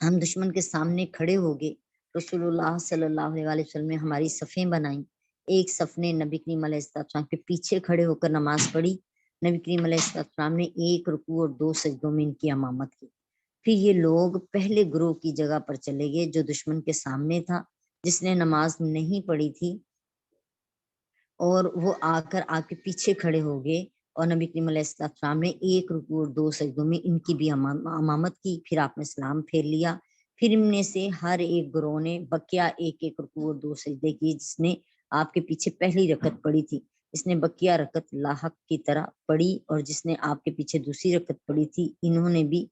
ہم دشمن کے سامنے کھڑے ہو گئے، رسول اللہ صلی اللہ علیہ وسلم نے ہماری صفیں بنائیں، ایک صف نے نبی کریم علیہ السلام کے پیچھے کھڑے ہو کر نماز پڑھی، نبی کریم علیہ السلام نے ایک رکوع اور 2 سجدوں میں ان کی امامت کی۔ پھر یہ لوگ پہلے گروہ کی جگہ پر چلے گئے جو دشمن کے سامنے تھا، جس نے نماز نہیں پڑھی تھی، اور وہ آ کر آپ کے پیچھے کھڑے ہو گئے، اور نبی کریم علیہ السلام نے ایک رکوع اور 2 سجدوں میں ان کی بھی امامت کی۔ پھر آپ نے سلام پھیر لیا۔ پھر ان میں سے ہر ایک گروہ نے بقیہ ایک ایک رکوع اور 2 سجدے کی، جس نے آپ کے پیچھے پہلی رکعت پڑھی تھی، اس نے بقیہ رکعت لاحق کی طرح پڑھی، اور جس نے آپ کے پیچھے دوسری رکعت پڑھی تھی انہوں نے بھی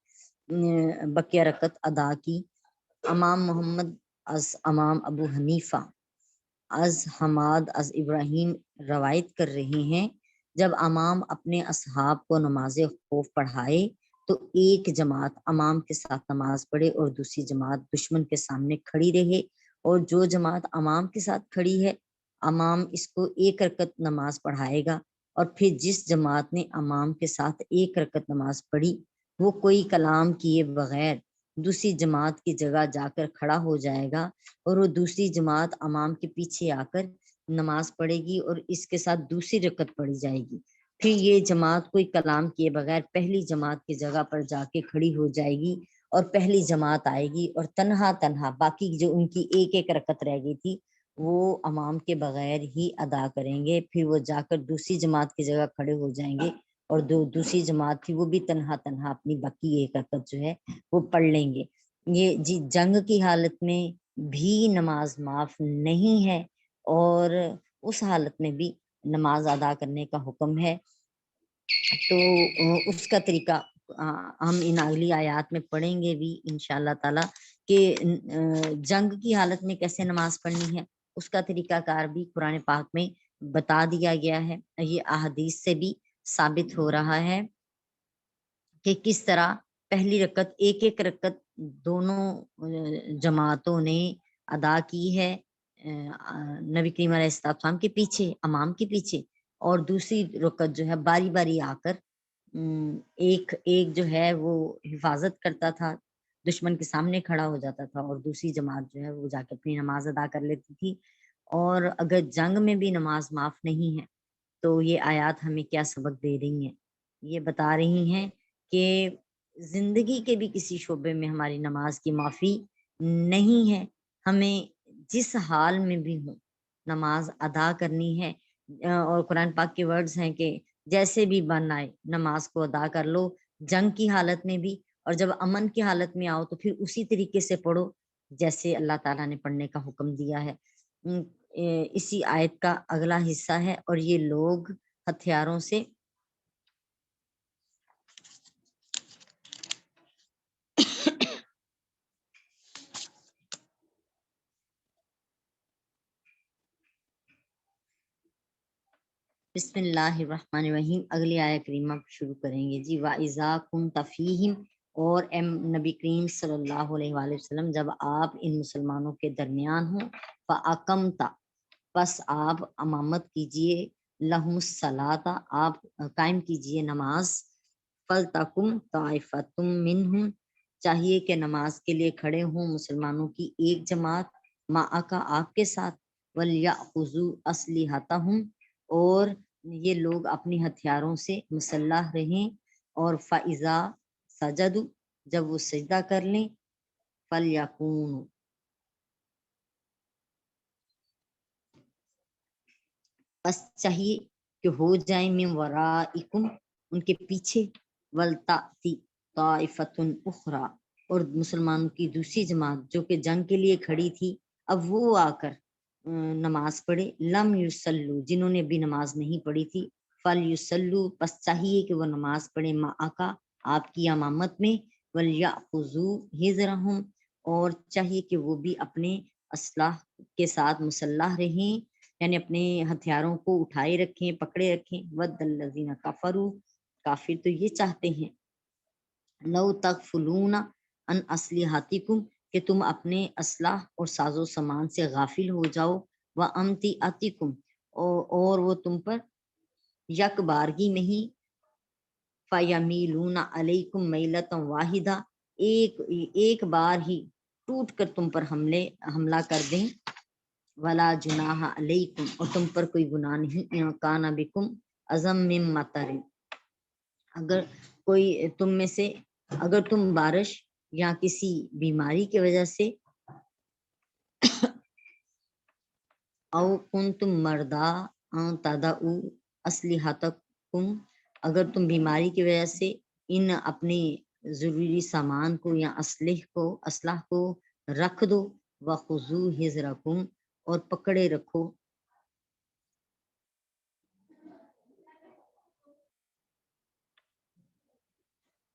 بقیہ رکعت ادا کی۔ امام محمد از امام ابو حنیفہ از حماد از ابراہیم روایت کر رہے ہیں، جب امام اپنے اصحاب کو نماز خوف پڑھائے تو ایک جماعت امام کے ساتھ نماز پڑھے اور دوسری جماعت دشمن کے سامنے کھڑی رہے، اور جو جماعت امام کے ساتھ کھڑی ہے امام اس کو ایک رکعت نماز پڑھائے گا، اور پھر جس جماعت نے امام کے ساتھ ایک رکعت نماز پڑھی وہ کوئی کلام کیے بغیر دوسری جماعت کی جگہ جا کر کھڑا ہو جائے گا، اور وہ دوسری جماعت امام کے پیچھے آ کر نماز پڑھے گی اور اس کے ساتھ دوسری رکعت پڑھی جائے گی۔ پھر یہ جماعت کوئی کلام کیے بغیر پہلی جماعت کی جگہ پر جا کے کھڑی ہو جائے گی، اور پہلی جماعت آئے گی اور تنہا تنہا باقی جو ان کی ایک ایک رکعت رہ گئی تھی وہ امام کے بغیر ہی ادا کریں گے۔ پھر وہ جا کر دوسری جماعت کی جگہ کھڑے ہو جائیں گے، اور دوسری جماعت تھی وہ بھی تنہا تنہا اپنی باقی ایک رکعت جو ہے وہ پڑھ لیں گے۔ یہ جی جنگ کی حالت میں بھی نماز معاف نہیں ہے، اور اس حالت میں بھی نماز ادا کرنے کا حکم ہے۔ تو اس کا طریقہ ہم ان اگلی آیات میں پڑھیں گے بھی انشاءاللہ تعالی کہ جنگ کی حالت میں کیسے نماز پڑھنی ہے، اس کا طریقہ کار بھی قرآن پاک میں بتا دیا گیا ہے۔ یہ احادیث سے بھی ثابت ہو رہا ہے کہ کس طرح پہلی رکعت ایک ایک رکعت دونوں جماعتوں نے ادا کی ہے نبی کریم علیہ السلام کے پیچھے، امام کے پیچھے، اور دوسری رکعت جو ہے باری باری آ کر ایک ایک جو ہے وہ حفاظت کرتا تھا، دشمن کے سامنے کھڑا ہو جاتا تھا، اور دوسری جماعت جو ہے وہ جا کے اپنی نماز ادا کر لیتی تھی۔ اور اگر جنگ میں بھی نماز معاف نہیں ہے تو یہ آیات ہمیں کیا سبق دے رہی ہیں؟ یہ بتا رہی ہیں کہ زندگی کے بھی کسی شعبے میں ہماری نماز کی معافی نہیں ہے، ہمیں جس حال میں بھی ہوں نماز ادا کرنی ہے، اور قرآن پاک کے ورڈز ہیں کہ جیسے بھی بن آئے نماز کو ادا کر لو، جنگ کی حالت میں بھی، اور جب امن کی حالت میں آؤ تو پھر اسی طریقے سے پڑھو جیسے اللہ تعالیٰ نے پڑھنے کا حکم دیا ہے۔ اسی آیت کا اگلا حصہ ہے، اور یہ لوگ ہتھیاروں سے بسم اللہ الرحمن الرحیم اگلی آیت کریمہ شروع کریں گے جی۔ وَإِذَا كُنْتَ فِيهِمْ، اور اے نبی کریم صلی اللہ علیہ وآلہ وسلم جب آپ ان مسلمانوں کے درمیان ہوں، فَأَقَمْتَ، پس آپ امامت کیجئے، لَهُمُ الصَّلَاةَ، آپ قائم کیجئے نماز، فَلْتَقُمْ طَائِفَةٌ مِّنْهُمْ، چاہیے کہ نماز کے لیے کھڑے ہوں مسلمانوں کی ایک جماعت، مَعَکَ آپ کے ساتھ، وَلْيَأْخُذُوا أَسْلِحَتَهُمْ، اور یہ لوگ اپنی ہتھیاروں سے مسلح رہیں، اور فَإِذَا سَجَدُوا، جب وہ سجدہ کر لیں، فَلْيَكُونُوا، بس چاہیے کہ ہو جائیں، من ورائکم، ان کے پیچھے، وَلْتَأْتِ طَائِفَةٌ أُخْرَى، اور مسلمانوں کی دوسری جماعت جو کہ جنگ کے لیے کھڑی تھی اب وہ آ کر نماز پڑھے، لم یصلوا، جنہوں نے بھی نماز نہیں پڑھی تھی، فلیصلوا، پس چاہیے کہ وہ نماز پڑھے، معاکا، آپ کی امامت میں، ولیأخذوا حذرہم، اور چاہیے کہ وہ بھی اپنے اسلحہ کے ساتھ مسلح رہیں، یعنی اپنے ہتھیاروں کو اٹھائے رکھیں، پکڑے رکھیں۔ وَدَّ الَّذِينَ كَفَرُوا، کافر تو یہ چاہتے ہیں، لَوْ تَغْفُلُونَ عَنْ أَسْلِحَتِكُمْ، کہ تم اپنے اسلحہ اور ساز و سامان سے غافل ہو جاؤ، وَأَمْتِعَتِكُمْ، اور وہ تم پر یک بارگی نہیں، فَيَمِيلُونَ عَلَيْكُمْ مَيْلَةً وَاحِدَةً، ایک بار ہی ٹوٹ کر تم پر حملہ کر دیں، ولا جناح علیکم، اور تم پر کوئی گناہ نہیں، کان بکم ازم من مطر، اگر کوئی تم میں سے، اگر تم بارش یا کسی بیماری کی وجہ سے، او کنتم مردا ان تدعو اسلحتکم، اگر تم بیماری کی وجہ سے ان اپنے ضروری سامان کو یا اسلحہ کو رکھ دو، وخذو حذرکم، اور پکڑے رکھو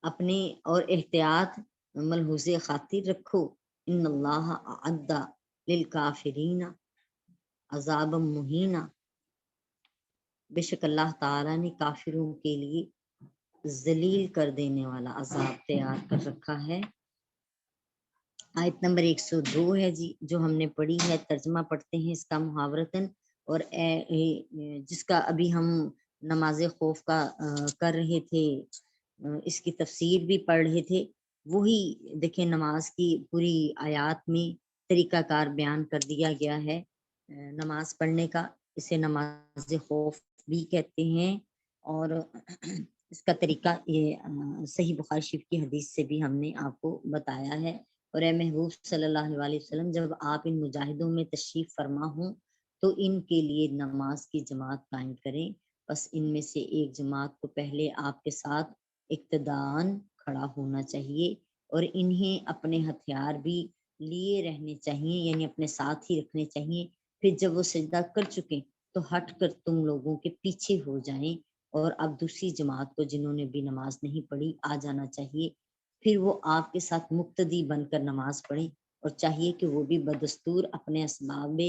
اپنے، اور احتیاط ملحوظ خاطر رکھو، ان اللہ اعد للکافرین عذابا مہینا، بے شک اللہ تعالیٰ نے کافروں کے لیے ذلیل کر دینے والا عذاب تیار کر رکھا ہے۔ آیت نمبر 102 ہے جی، جو ہم نے پڑھی ہے، ترجمہ پڑھتے ہیں اس کا محاورتاً، اور جس کا ابھی ہم نماز خوف کا کر رہے تھے، اس کی تفسیر بھی پڑھ رہے تھے، وہی دیکھیں نماز کی پوری آیات میں طریقہ کار بیان کر دیا گیا ہے نماز پڑھنے کا۔ اسے نماز خوف بھی کہتے ہیں، اور اس کا طریقہ یہ صحیح بخاری شریف کی حدیث سے بھی ہم نے آپ کو بتایا ہے۔ اور اے محبوب صلی اللہ علیہ وسلم، جب آپ ان مجاہدوں میں تشریف فرما ہوں تو ان کے لیے نماز کی جماعت قائم کریں، بس ان میں سے ایک جماعت کو پہلے آپ کے ساتھ اقتداءً کھڑا ہونا چاہیے، اور انہیں اپنے ہتھیار بھی لیے رہنے چاہیے، یعنی اپنے ساتھ ہی رکھنے چاہیے۔ پھر جب وہ سجدہ کر چکے تو ہٹ کر تم لوگوں کے پیچھے ہو جائیں، اور اب دوسری جماعت کو جنہوں نے بھی نماز نہیں پڑھی آ جانا چاہیے، پھر وہ آپ کے ساتھ مقتدی بن کر نماز پڑھیں، اور چاہیے کہ وہ بھی بدستور اپنے اسباب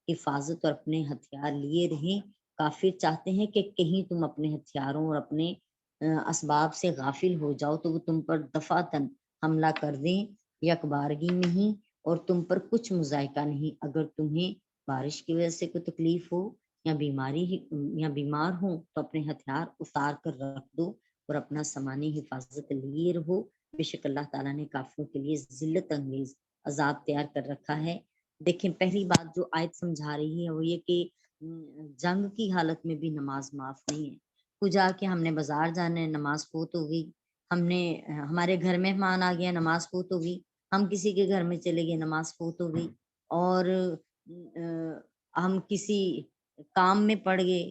حفاظت اور اپنے ہتھیار لیے رہیں۔ کافر چاہتے ہیں کہ کہیں تم اپنے ہتھیاروں اور اپنے اسباب سے غافل ہو جاؤ تو وہ تم پر دفعتاً حملہ کر دیں، یکبارگی نہیں، اور تم پر کچھ مذائقہ نہیں۔ اگر تمہیں بارش کی وجہ سے کوئی تکلیف ہو یا بیمار ہو تو اپنے ہتھیار اتار کر رکھ دو اور اپنا سامانی حفاظت لیے رہو، بے شک اللہ تعالیٰ نے کافروں کے لیے ذلت انگیز عذاب تیار کر رکھا ہے۔ دیکھیں پہلی بات جو آیت سمجھا رہی ہے وہ یہ کہ جنگ کی حالت میں بھی نماز معاف نہیں ہے۔ جا کے ہم نے بازار جانا ہے، نماز فوت ہو گئی، ہمارے گھر مہمان آ گیا، نماز فوت ہو گئی، ہم کسی کے گھر میں چلے گئے، نماز فوت ہو گئی، اور ہم کسی کام میں پڑ گئے،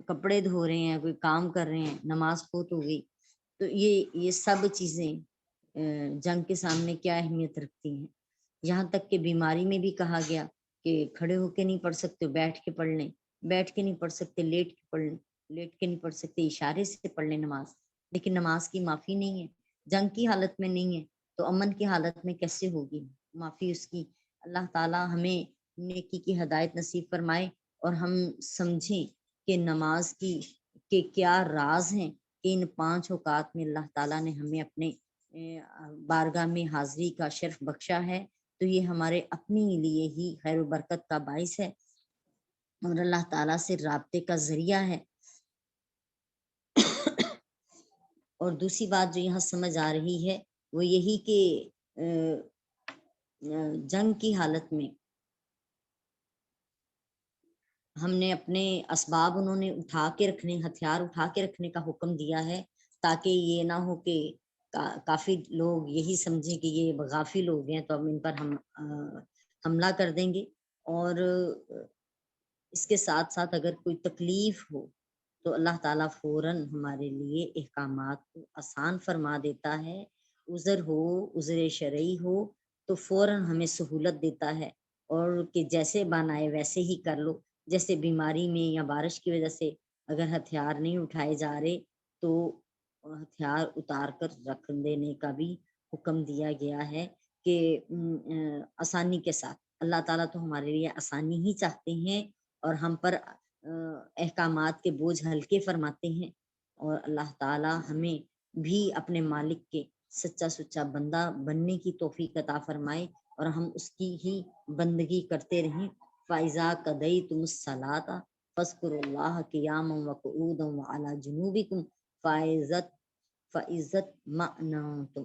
کپڑے دھو رہے ہیں، کوئی کام کر رہے ہیں، نماز فوت ہو گئی، تو یہ سب چیزیں جنگ کے سامنے کیا اہمیت رکھتی ہیں۔ یہاں تک کہ بیماری میں بھی کہا گیا کہ کھڑے ہو کے نہیں پڑھ سکتے، بیٹھ کے پڑھ لیں، بیٹھ کے نہیں پڑھ سکتے لیٹ کے پڑھ لیں، لیٹ کے نہیں پڑھ سکتے اشارے سے پڑھ لیں نماز، لیکن نماز کی معافی نہیں ہے، جنگ کی حالت میں نہیں ہے تو امن کی حالت میں کیسے ہوگی معافی اس کی۔ اللہ تعالیٰ ہمیں نیکی کی ہدایت نصیب فرمائے، اور ہم سمجھیں کہ نماز کے کیا راز ہیں، کہ ان 5 اوقات میں اللہ تعالیٰ نے ہمیں اپنے بارگاہ میں حاضری کا شرف بخشا ہے، تو یہ ہمارے اپنے لیے ہی خیر و برکت کا باعث ہے اور اللہ تعالیٰ سے رابطے کا ذریعہ ہے۔ اور دوسری بات جو یہاں سمجھ آ رہی ہے وہ یہی کہ جنگ کی حالت میں ہم نے اپنے اسباب انہوں نے اٹھا کے رکھنے، ہتھیار اٹھا کے رکھنے کا حکم دیا ہے، تاکہ یہ نہ ہو کہ کافی لوگ یہی سمجھیں کہ یہ غافل لوگ ہیں تو اب ان پر ہم حملہ کر دیں گے۔ اور اس کے ساتھ ساتھ اگر کوئی تکلیف ہو تو اللہ تعالیٰ فوراً ہمارے لیے احکامات کو آسان فرما دیتا ہے، عذر ہو، عذر شرعی ہو تو فوراً ہمیں سہولت دیتا ہے، اور کہ جیسے بنائے ویسے ہی کر لو۔ جیسے بیماری میں یا بارش کی وجہ سے اگر ہتھیار نہیں اٹھائے جا رہے تو ہتھیار اتار کر رکھ دینے کا بھی حکم دیا گیا ہے، کہ آسانی کے ساتھ۔ اللہ تعالیٰ تو ہمارے لیے آسانی ہی چاہتے ہیں اور ہم پر احکامات کے بوجھ ہلکے فرماتے ہیں، اور اللہ تعالیٰ ہمیں بھی اپنے مالک کے سچا بندہ بننے کی توفیق عطا فرمائے اور ہم اس کی ہی بندگی کرتے رہیں۔ فَإِذَا قَضَيْتُمُ الصَّلَاةَ فَاذْكُرُوا اللَّهَ قِيَامًا وَقُعُودًا وَعَلَى جُنُوبِكُمْ فَإِذَا اطْمَأْنَنْتُمْ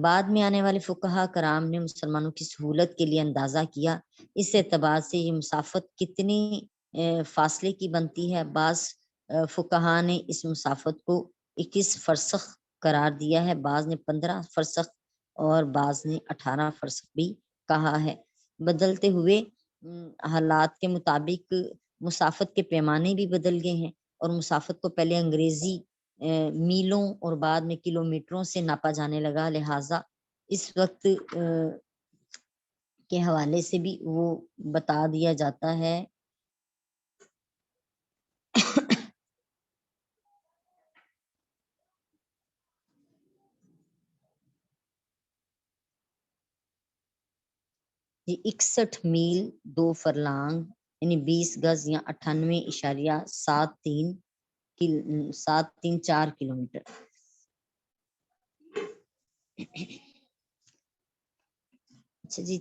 بعد میں آنے والے فقہا کرام نے مسلمانوں کی سہولت کے لیے اندازہ کیا اس اعتبار سے یہ مسافت کتنی فاصلے کی بنتی ہے۔ بعض فقہا نے اس مسافت کو 21 فرسخ قرار دیا ہے، بعض نے 15 فرسخ اور بعض نے 18 فرسخ بھی کہا ہے۔ بدلتے ہوئے حالات کے مطابق مسافت کے پیمانے بھی بدل گئے ہیں، اور مسافت کو پہلے انگریزی میلوں اور بعد میں کلومیٹروں سے ناپا جانے لگا، لہٰذا اس وقت کے حوالے سے بھی وہ بتا دیا جاتا ہے۔ یہ 61 میل 2 فرلانگ یعنی 20 گز یا 98.73 کلومیٹر۔ اچھا جی،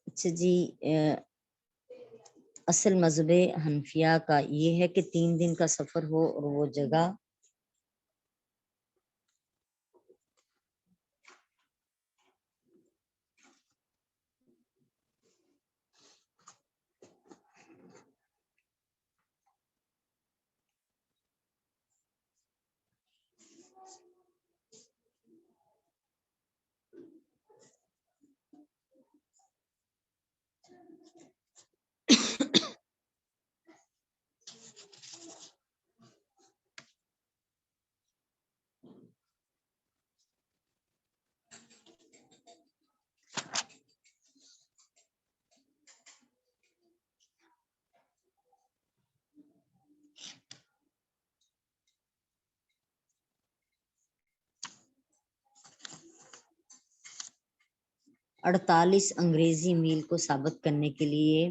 اچھا جی، اصل مذہب حنفیہ کا یہ ہے کہ 3 دن کا سفر ہو اور وہ جگہ اڑتالیس انگریزی میل کو ثابت کرنے کے لیے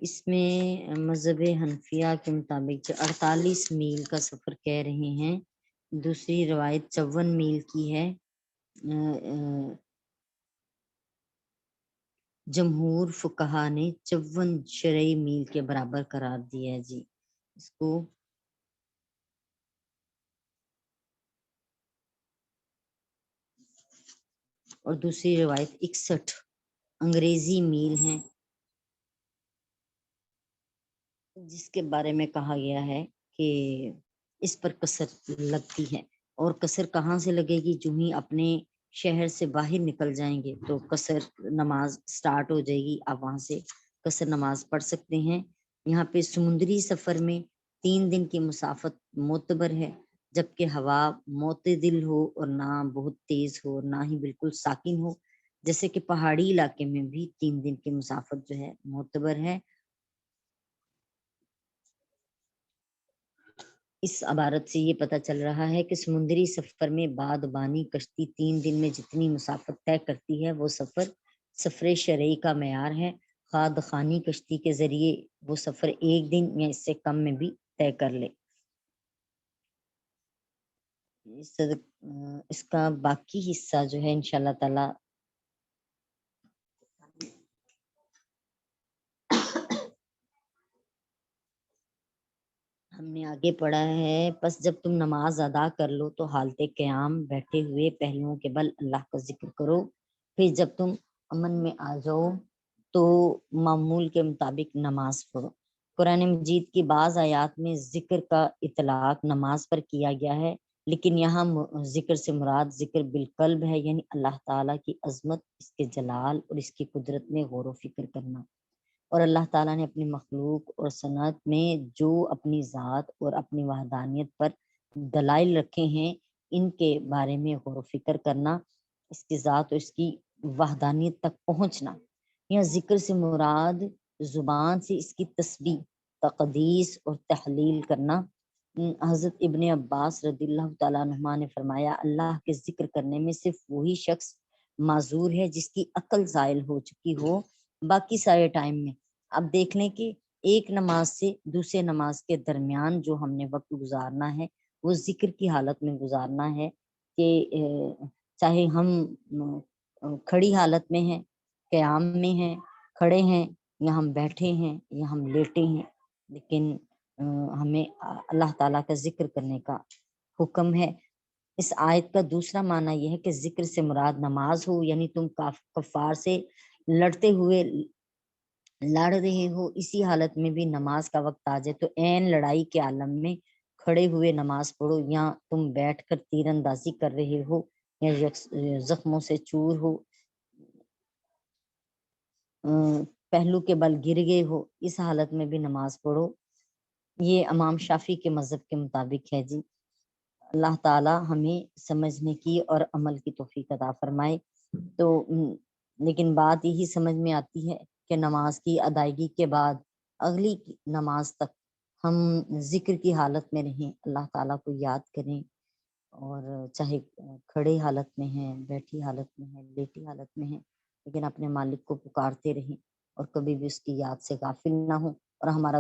اس میں مذہب حنفیہ کے مطابق 48 میل کا سفر کہہ رہے ہیں، دوسری روایت 54 میل کی ہے۔ جمہور فقہا نے 54 شرعی میل کے برابر قرار دیا ہے جی اس کو۔ اور دوسری روایت 61 انگریزی میل ہیں، جس کے بارے میں کہا گیا ہے کہ اس پر قصر لگتی ہے، اور قصر کہاں سے لگے گی؟ جو ہی اپنے شہر سے باہر نکل جائیں گے تو قصر نماز سٹارٹ ہو جائے گی، آپ وہاں سے قصر نماز پڑھ سکتے ہیں۔ یہاں پہ سمندری سفر میں 3 دن کی مسافت معتبر ہے، جبکہ ہوا معتدل ہو اور نہ بہت تیز ہو نہ ہی بالکل ساکن ہو، جیسے کہ پہاڑی علاقے میں بھی 3 دن کی مسافت جو ہے معتبر ہے۔ اس عبارت سے یہ پتہ چل رہا ہے کہ سمندری سفر میں بادبانی کشتی 3 دن میں جتنی مسافت طے کرتی ہے وہ سفر شرعی کا معیار ہے، خواہ دخانی کشتی کے ذریعے وہ سفر 1 دن یا اس سے کم میں بھی طے کر لے۔ اس کا باقی حصہ جو ہے انشاءاللہ تعالی ہم نے آگے پڑھا ہے۔ پس جب تم نماز ادا کر لو تو حالت قیام بیٹھے ہوئے پہلوؤں کے بل اللہ کا ذکر کرو، پھر جب تم امن میں آ جاؤ تو معمول کے مطابق نماز پڑھو۔ قرآن مجید کی بعض آیات میں ذکر کا اطلاق نماز پر کیا گیا ہے، لیکن یہاں ذکر سے مراد ذکر بالقلب ہے، یعنی اللہ تعالیٰ کی عظمت، اس کے جلال اور اس کی قدرت میں غور و فکر کرنا۔ اور اللہ تعالیٰ نے اپنی مخلوق اور صنعت میں جو اپنی ذات اور اپنی وحدانیت پر دلائل رکھے ہیں، ان کے بارے میں غور و فکر کرنا، اس کی ذات اور اس کی وحدانیت تک پہنچنا۔ یا ذکر سے مراد زبان سے اس کی تسبیح، تقدیس اور تحلیل کرنا۔ حضرت ابن عباس رضی اللہ تعالیٰ عنہما نے فرمایا، اللہ کے ذکر کرنے میں صرف وہی شخص معذور ہے جس کی عقل زائل ہو چکی ہو، باقی سارے ٹائم میں۔ اب دیکھ لیں کہ ایک نماز سے دوسرے نماز کے درمیان جو ہم نے وقت گزارنا ہے وہ ذکر کی حالت میں گزارنا ہے، کہ چاہے ہم کھڑی حالت میں ہیں، قیام میں ہیں، کھڑے ہیں، یا ہم بیٹھے ہیں، یا ہم لیٹے ہیں، لیکن ہمیں اللہ تعالیٰ کا ذکر کرنے کا حکم ہے۔ اس آیت کا دوسرا معنی یہ ہے کہ ذکر سے مراد نماز ہو، یعنی تم کفار سے لڑتے ہوئے لڑ رہے ہو، اسی حالت میں بھی نماز کا وقت آ جائے تو عین لڑائی کے عالم میں کھڑے ہوئے نماز پڑھو، یا تم بیٹھ کر تیر اندازی کر رہے ہو، یا زخموں سے چور ہو، پہلو کے بل گر گئے ہو، اس حالت میں بھی نماز پڑھو۔ یہ امام شافی کے مذہب کے مطابق ہے جی۔ اللہ تعالی ہمیں سمجھنے کی اور عمل کی توفیق عطا فرمائے۔ تو لیکن بات یہی سمجھ میں آتی ہے کہ نماز کی ادائیگی کے بعد اگلی نماز تک ہم ذکر کی حالت میں رہیں، اللہ تعالیٰ کو یاد کریں، اور چاہے کھڑے حالت میں ہیں، بیٹھی حالت میں ہیں، لیٹی حالت میں ہیں، لیکن اپنے مالک کو پکارتے رہیں اور کبھی بھی اس کی یاد سے غافل نہ ہوں۔ اور ہمارا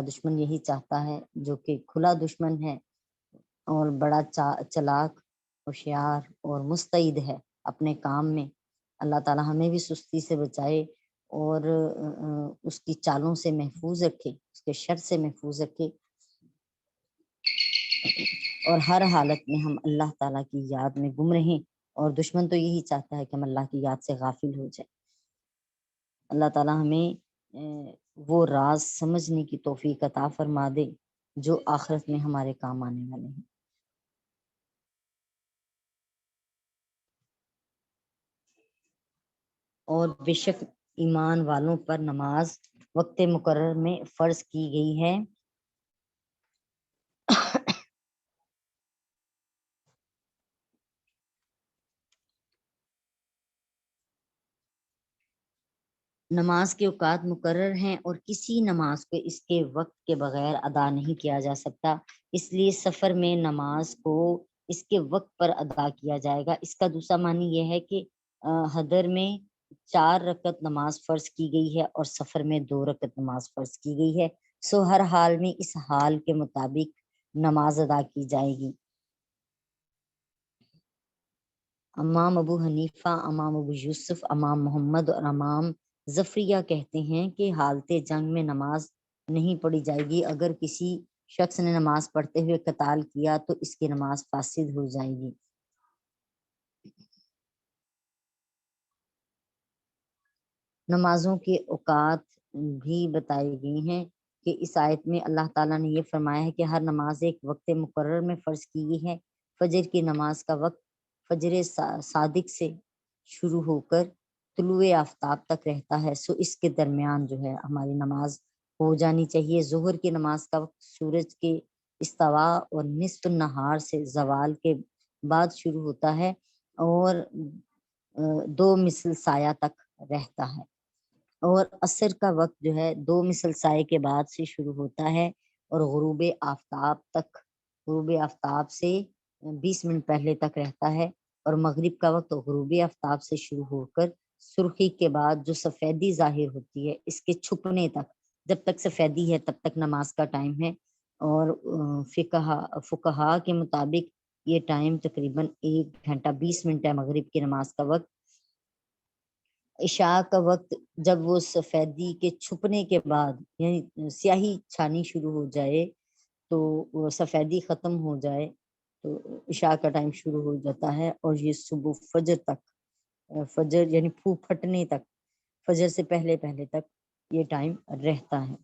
دشمن یہی چاہتا ہے، جو کہ کھلا دشمن ہے اور بڑا چلاک، ہوشیار اور مستعد ہے اپنے کام میں۔ اللہ تعالیٰ ہمیں بھی سستی سے بچائے اور اس کی چالوں سے محفوظ رکھے، اس کے شر سے محفوظ رکھے، اور ہر حالت میں ہم اللہ تعالیٰ کی یاد میں گم رہیں۔ اور دشمن تو یہی چاہتا ہے کہ ہم اللہ کی یاد سے غافل ہو جائیں۔ اللہ تعالیٰ ہمیں وہ راز سمجھنے کی توفیق عطا فرما دے جو آخرت میں ہمارے کام آنے والے ہیں۔ اور بے شک ایمان والوں پر نماز وقت مقرر میں فرض کی گئی ہے۔ نماز کے اوقات مقرر ہیں اور کسی نماز کو اس کے وقت کے بغیر ادا نہیں کیا جا سکتا، اس لیے سفر میں نماز کو اس کے وقت پر ادا کیا جائے گا۔ اس کا دوسرا معنی یہ ہے کہ حضر میں 4 رکعت نماز فرض کی گئی ہے اور سفر میں 2 رکعت نماز فرض کی گئی ہے، سو ہر حال میں اس حال کے مطابق نماز ادا کی جائے گی۔ امام ابو حنیفہ، امام ابو یوسف، امام محمد اور امام ظفریہ کہتے ہیں کہ حالت جنگ میں نماز نہیں پڑھی جائے گی۔ اگر کسی شخص نے نماز پڑھتے ہوئے قتال کیا تو اس کی نماز فاسد ہو جائے گی۔ نمازوں کے اوقات بھی بتائی گئی ہیں کہ اس آیت میں اللہ تعالیٰ نے یہ فرمایا ہے کہ ہر نماز ایک وقت مقرر میں فرض کی گئی ہے۔ فجر کی نماز کا وقت فجر صادق سے شروع ہو کر طلوع آفتاب تک رہتا ہے، سو اس کے درمیان جو ہے ہماری نماز ہو جانی چاہیے۔ ظہر کی نماز کا وقت سورج کے استوا اور نصف النہار سے زوال کے بعد شروع ہوتا ہے اور 2 مثل سایہ تک رہتا ہے، اور عصر کا وقت جو ہے 2 مثل سائے کے بعد سے شروع ہوتا ہے اور غروب آفتاب سے 20 منٹ پہلے تک رہتا ہے، اور مغرب کا وقت غروب آفتاب سے شروع ہو کر سرخی کے بعد جو سفیدی ظاہر ہوتی ہے اس کے چھپنے تک، جب تک سفیدی ہے تب تک نماز کا ٹائم ہے۔ اور فقہا کے مطابق یہ ٹائم تقریباً 1 گھنٹہ 20 منٹ ہے مغرب کی نماز کا وقت۔ عشاء کا وقت جب وہ سفیدی کے چھپنے کے بعد یعنی سیاہی چھانی شروع ہو جائے تو وہ سفیدی ختم ہو جائے تو عشاء کا ٹائم شروع ہو جاتا ہے، اور یہ صبح فجر تک، فجر یعنی پھوٹ پھٹنے تک، فجر سے پہلے تک یہ ٹائم رہتا ہے۔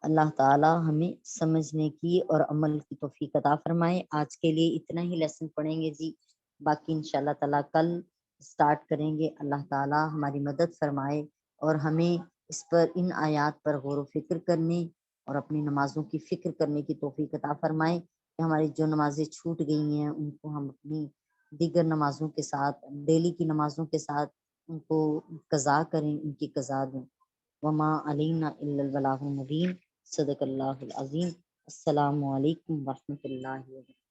اللہ تعالی ہمیں سمجھنے کی اور عمل کی توفیق عطا فرمائے۔ آج کے لیے اتنا ہی لیسن پڑھیں گے جی، باقی انشاءاللہ تعالی کل سٹارٹ کریں گے۔ اللہ تعالی ہماری مدد فرمائے اور ہمیں اس پر، ان آیات پر غور و فکر کرنے اور اپنی نمازوں کی فکر کرنے کی توفیق عطا فرمائے۔ کہ ہماری جو نمازیں چھوٹ گئی ہیں ان کو ہم اپنی دیگر نمازوں کے ساتھ، ڈیلی کی نمازوں کے ساتھ ان کو قضا کریں، ان کی قضا دیں۔ وما علینا الا البلاغ المبین۔ صدق اللہ العظیم۔ السلام علیکم ورحمۃ اللہ وبرکاتہ۔